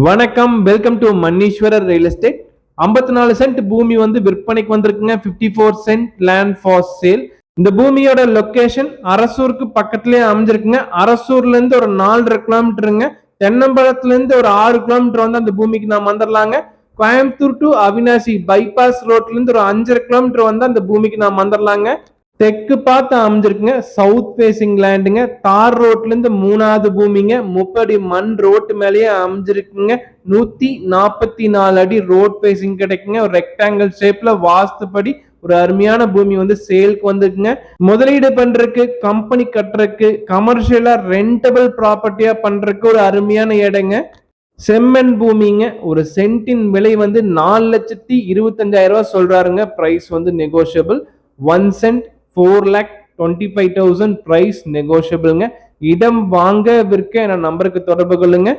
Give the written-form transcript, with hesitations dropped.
வணக்கம், welcome to Manneeswarar real estate. 54 cent பூமி வந்து விற்பனைக்கு வந்திருக்குங்க. 54 சென்ட் லேண்ட் ஃபார் சேல். இந்த பூமியோட லொகேஷன் அரசூருக்கு பக்கத்திலே அமைஞ்சிருக்குங்க. அரசூர்ல இருந்து ஒரு 4.5 கிலோமீட்டருங்க. தென்னம்பலத்துல இருந்து ஒரு 6 கிலோமீட்டர் வந்து அந்த பூமிக்கு நாம் வந்துடலாங்க. கோயம்புத்தூர் டு அவினாசி பைபாஸ் ரோட்ல இருந்து ஒரு 5.5 கிலோமீட்டர் வந்து அந்த பூமிக்கு நாம் வந்துடலாங்க. தெற்கு பார்த்து அமைஞ்சிருக்குங்க. சவுத் பேசிங் லேண்டுங்க. தார் ரோட்ல இருந்து 3வது பூமிங்க. 30 மண் ரோட்டு மேலேயே அமைஞ்சிருக்குங்க. 144 அடி ரோட் பேசிங் கிடைக்குங்க. ஒரு ரெக்டாங்கிள் ஷேப்ல வாஸ்துப்படி ஒரு அருமையான பூமி வந்து சேலுக்கு வந்துருக்குங்க. முதலீடு பண்றதுக்கு, கம்பெனி கட்டுறதுக்கு, கமர்ஷியலா ரெண்டபிள் ப்ராப்பர்ட்டியா பண்றதுக்கு ஒரு அருமையான இடங்க. செம்மண் பூமிங்க. ஒரு சென்டின் விலை வந்து 4,25,000 சொல்றாருங்க. பிரைஸ் வந்து நெகோஷியபிள். 1 send 4,25,000 price நெகோஷியபிள்ங்க. இடம் வாங்க விற்க என நம்பருக்கு தொடர்பு கொள்ளுங்க.